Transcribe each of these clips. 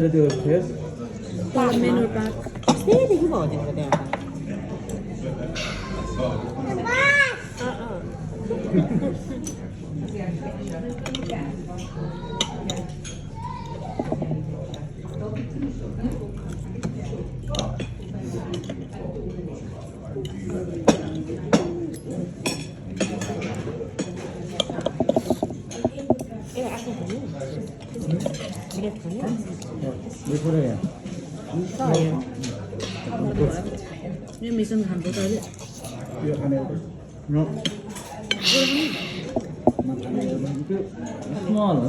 मेरो त्यो face menu park त्यहीदेखि भयो तिम्रो त्यहाँ देखो यहाँ यो मिसन खान्छ तैँले यो खाने न स्मल हो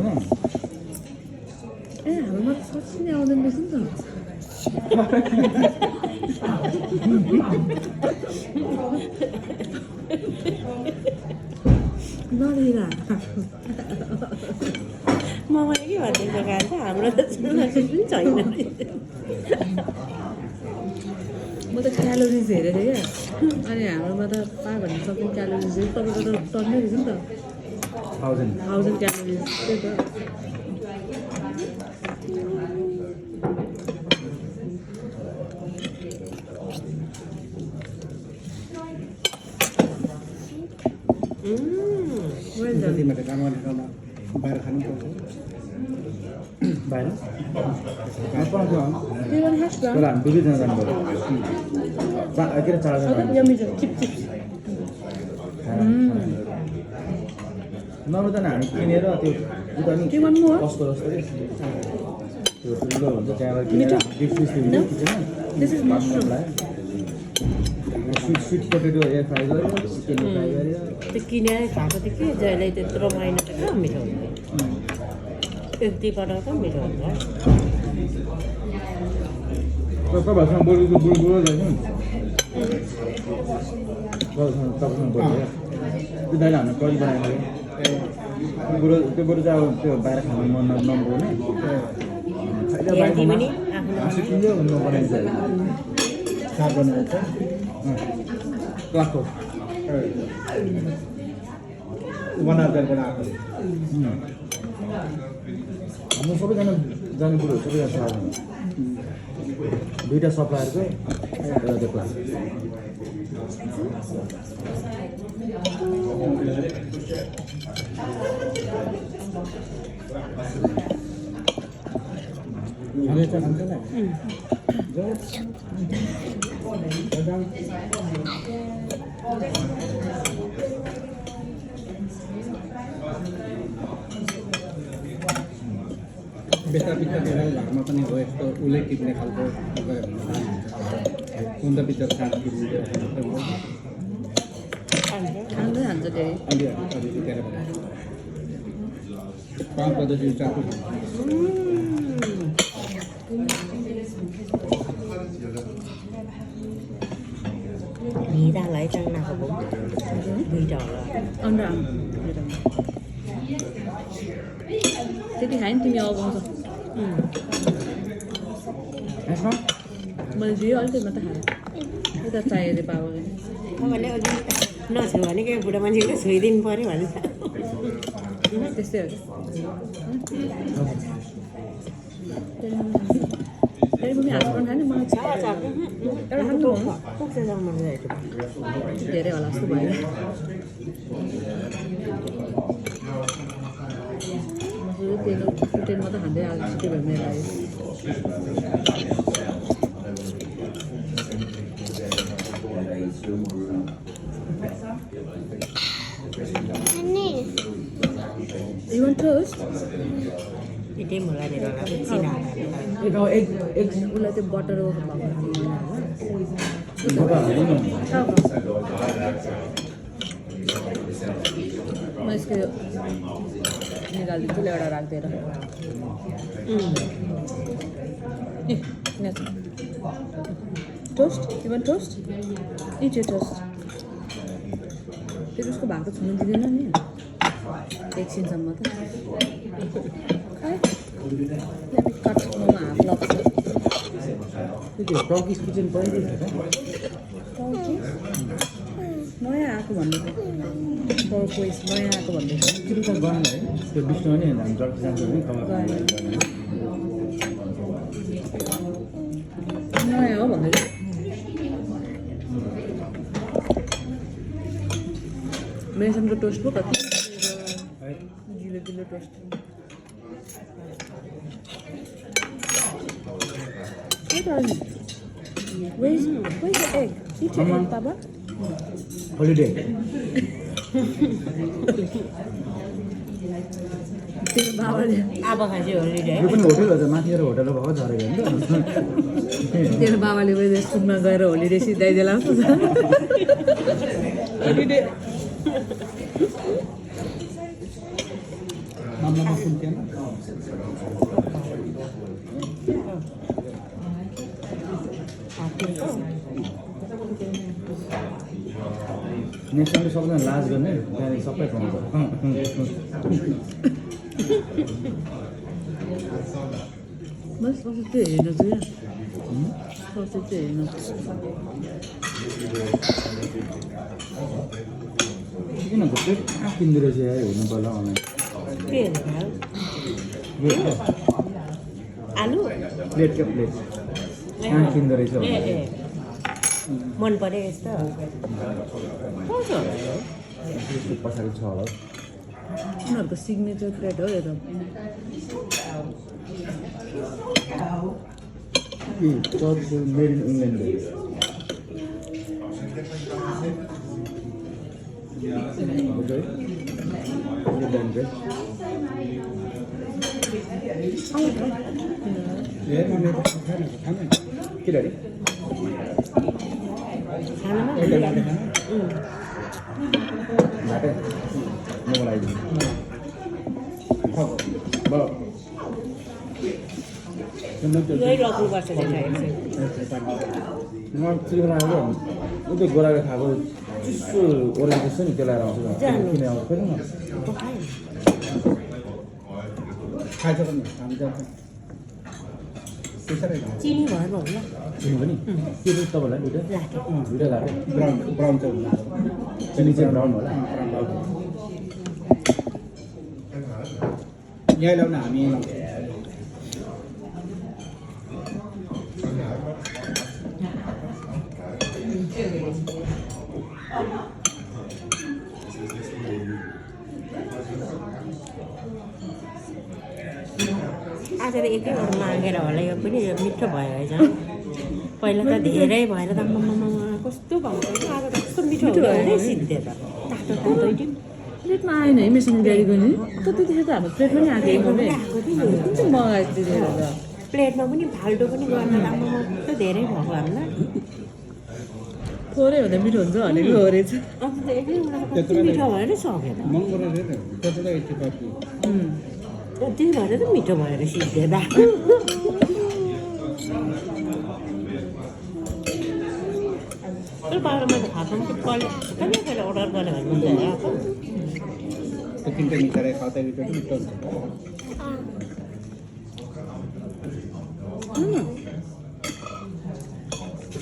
ए हाम्रोमा त सच्ची नै आउँदैन रहेछ नि त नदेला ममा के भनिदिएको खान्छ हाम्रो त सुनाएको पनि छैन म त क्यालोरिज हेरेको थिएँ क्या अनि हाम्रोमा त 500 क्यालोरिज तपाईँको त टन्नै रहेछ नि त 1000 क्यालोरिज त्यही त तिमीहरूले काम गर्ने ठाउँमा बाहिर खानु पर्छ बाहिर पाउँछ त्यही पनि खास तर हामी दुवैजना जानु पऱ्यो के अरे 4 जना नभए हामी किनेर त्यो उता नि कस्तो जस्तो त्यो ठुलो हुन्छ त्यहाँबाट किनेर This is mushroom. Sweet potato air fry गर्यो चिकन फ्राई गर्यो त्यो किनेर खाएको थियो कि जहिले त्यत्रो महिना त कहाँ मिठो हुन्छ एक दुईपल्ट त मिठो हुन्छ तपाईँहरूसँग बोलेको बुढो रहेछ नि तपाईँसँग बोल्यो त्यो दाइले हामीले कहिले बनाएको त्यो बुढो चाहिँ अब त्यो बाहिर खानु मन नबोल्ने हाँसो किन्यो नबनाइन्छ साग बनाएको क्लासको 1000 बनाएको हाम्रो सबैजना जाने कुरो सबैजना साथ दुईवटा सप्लायरको एउटा त्यो क्लास बेच्दा बिच्दा धेरै घरमा पनि हो यस्तो उसले टिप्ने खालको कुन्दा बिच्दा साग किन्ने खाँदै हान्छ धेरै अलिअलि त्यहाँ पाँच पद्धति चाकु भिडालाई चाङ्नाको दुईवटा होला अन्डा त्यति खायो नि तिमी अब आउँछ मैले दिएँ अलिकति मात्रै खाएँ यता चाहियो अरे बाबाले तपाईँले अघि नछु भने क्या बुढा मान्छेले छोइदिनु पऱ्यो भन्छ त्यस्तै हो फेरि पनि हातमा खाने मलाई एउटा खानु पुग्छ जम्मा धेरै होला जस्तो भयो तेल मात्रै खाँदै आएको त्यो भयो मेरो लागि You want toast? Itu mulai dari orang Cina. उसलाई त्यो बटर म यसको निकालिदिन्छु एउटा राखिदिएर toast you want toast it यो टोस्ट त्यो उसको भाको छुनु दिँदैन नि एकछिनसम्म त कट मोमो हाफ लग्छ टर्किस किचन पाइदिन्छ नयाँ आएको भन्दैछ टर्कोइस नयाँ आएको भन्दैछ तिमी त गएन है त्यो विष्णु नि हामी टर्किस जान्छ भने नयाँ हो भन्दै थियो मेसनको टोस्ट पो कति गिलो गिलो toast Where's the egg? Eat your egg, Papa. Holiday. तेरो बाबाले अब खान्छ होलिडे यो पनि होटल हो त माथिबाट होटल भएको झरेको हो नि त तेरो बाबाले पनि सुनमा गएर होलिडे सिधाइदिएला होलिडे मामलामा सुन्थेन नेक्स्ट टाइम सबैजना लाज गर्ने त्यहाँदेखि सबै पाउँछ बस पछि चाहिँ हेर्नु चाहिँ पछि चाहिँ हेर्नु किन प्लेट कहाँ किन्दो रहेछ यार हेर्नु पर्ला अनलाइन के प्लेट क्या आलु प्लेट क्या प्लेट कहाँ किन्दो रहेछ ए ए मन पर्यो यस्तो पाउँछ होला यो यसको पछाडि छ होला उनीहरूको सिग्नेचर प्लेट हो यो त चर्च मेड इन इङ्ल्यान्ड के अरे खानामा घाटे म लगाइदिन्छु यही रक्नु पर्छ देखाएको म त्रिपुराको उतै गोराको खाएको चिसो ओरेन्ज जस्तो नि त्यो लगाएर आउँछ किन आउँछ फेरि न खान्छ पनि हामी जान्छ त्यसरी चिनी भएर होला चिनी पनि के चाहिँ तपाईँलाई दुइटा राखेँ दुइटा लाग्यो ब्राउन ब्राउन चाहिँ हुन्छ चिनी चाहिँ ब्राउन होला यहाँ ल्याउन हामी आज त एकैवटा मागेर होला यो पनि मिठो भयो है झन् पहिला त धेरै भएर त आम्मामा कस्तो भएको आज त कस्तो मिठो हुँदै सिद्धे त तातो तातो प्लेटमा आएन है मेसँग ड्याडीको नि त त्यतिखेर त हाम्रो प्लेट पनि आएको मम्मी कुन चाहिँ मगाएको त्यतिखेर त प्लेटमा पनि फाल्टो पनि गर्न आम्मामा कस्तो धेरै भएको हामीलाई थोरै हुँदा मिठो हुन्छ भनेको हो रहेछ अन्त त एकैवटा कस्तो मिठो भएर सक्यो त महँगो रहेछ त्यत्रो यति कति त्यही भएर त मिठो भएर सिद्धे दा बाह्रमा त खाएको पनि कहिले कहिले कहिले अर्डर गरेर हुन्छ त्यो तिनवटा मिसाएर खाँदा मिठो हुन्छ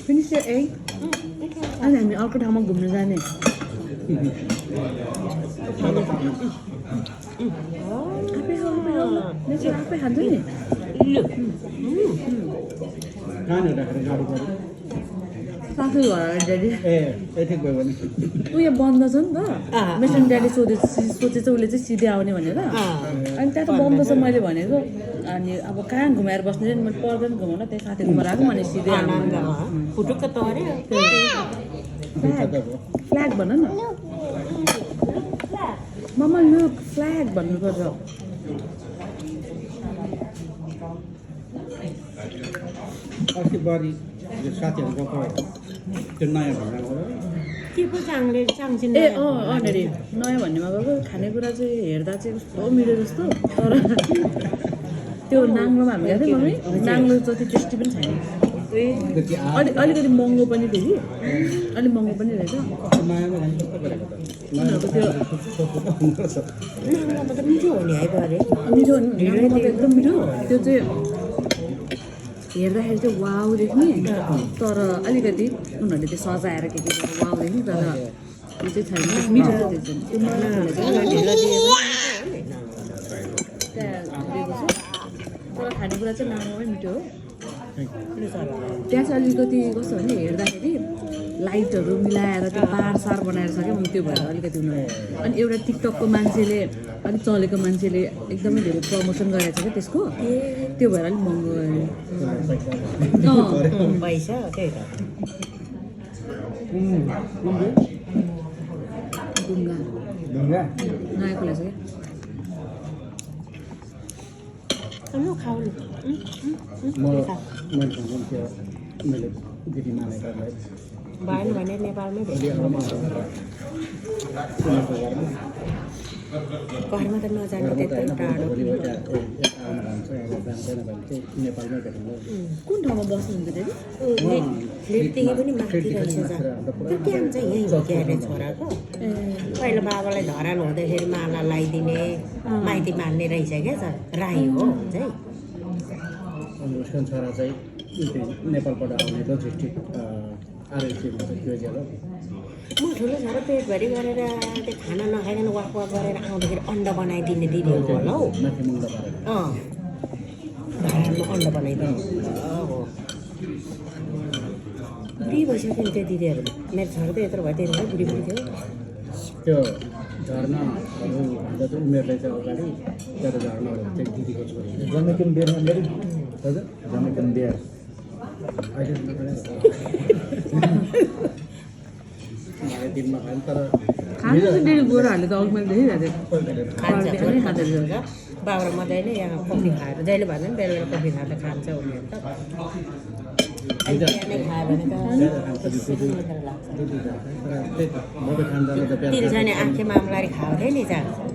फिनिस यो एग अनि हामी अर्को ठाउँमा घुम्न जाने आफै खान्छ नि खानु राखेर गाडी गऱ्यो साथै घर ड्याडी ए यति गयो भने उयो बन्द छ नि त मेसन ड्याडी सोचेछ उसले चाहिँ सिधै आउने भनेर अनि त्यहाँ त बन्द छ मैले भनेको अनि अब कहाँ घुमाएर बस्ने मैले पर्दैन घुमाउन त्यही साथी घुमाएर आएको भने सिधै आउनु फुटुक्क तर्यो फ्ल्याग भन न मम्मा न फ्ल्याग भन्नुपर्छ अस्ति बढी यो साथीहरू गएको त्यो नयाँ भएर के पो चाङसिन ए अँ ड्याडी नयाँ भन्नेमा गएको खानेकुरा चाहिँ हेर्दा चाहिँ कस्तो मिठो जस्तो तर त्यो नाङ्लोमा हामी गएको थियौँ मम्मी नाङ्लो जति टेस्टी पनि छैन अलिकति महँगो पनि थियो कि अलिक महँगो पनि रहेछ नयाँमा झन् कस्तो गरेको उनीहरूको त्यो नाङ्लोमा त मिठो हुने है गरे मिठो नाङ्लोमा त एकदम मिठो त्यो चाहिँ हेर्दाखेरि चाहिँ वाउ देख्ने तर अलिकति उनीहरूले त्यो सजाएर के के गरेर वाउ देख्ने तर त्यो चाहिँ छैन मिठो छ त्यो चाहिँ त्यो मजाले ढिलो दिए त्यहाँ दिएको छु तर खानेकुरा चाहिँ नाङ्लोमै मिठो हो त्यहाँ चाहिँ अलिकति कस्तो भने हेर्दाखेरि लाइटहरू मिलाएर त्यो बारसार बनाएर छ क्या त्यो भएर अलिकति उनीहरू अनि एउटा टिकटकको मान्छेले अलिक चलेको मान्छेले एकदमै धेरै प्रमोसन गरेको छ क्या त्यसको त्यो भएर अलिक महँगो पैसा त्यही त ढुङ्गा ढुङ्गा नयाँ खोलेको छ क्या म खाउनु मैले भन्नु त्यो मैले दिदी मानेकोलाई भएन भने नेपालमै भोलि आउनु घरमा त नजाने त्यत्रो टाढो भोलि आउनु भन्छ अब जान्दैन भने चाहिँ नेपालमै भेट्नु कुन ठाउँमा बस्नुहुन्छ दिदी फ्लिपदेखि पनि माथि रहेछ त्यो क्याम चाहिँ यहीँ हो क्या अरे छोराको पहिला बाबालाई धरान हुँदाखेरि माला लगाइदिने माइती मान्ने रहेछ क्या राई हो चाहिँ अनि उसको छोरा चाहिँ नेपालबाट आउने लोजिस्टिक आरएलसीमा त्यो जेल म ठुलो छोरा पेटभरि गरेर त्यो खाना नखाइकन वाक गरेर आउँदाखेरि अन्डा बनाइदिने दिदीहरू होला हौ माथि मुन्डा पारेर धरानमा अन्डा बनाइदिने हो बुढी भइसक्यो नि त्यो दिदीहरू मेरो छोरा त यत्रो भयो त्यति भयो बुढी बुढी थियो त्यो झर्नाहरू भन्दा चाहिँ उमेरले चाहिँ अगाडि त्यो झर्नाहरू चाहिँ दिदीको छोरी जमेकिन बियरमा मेरो हजुर जमेकिन बियर अहिले दिनमा खायो तर खान्छ डेली गोराहरूले त अघि मैले देखिरहेको खान्छ बाबा मजाले यहाँ कफी खाएर जहिले भन्दा पनि बेला बेला कफी खाएर खान्छ उनीहरू त बिहानै खायो भने त त्यही त मकै खाँदा त तिनजना आँखे मामलारी खाउँथ्यो नि जान्छ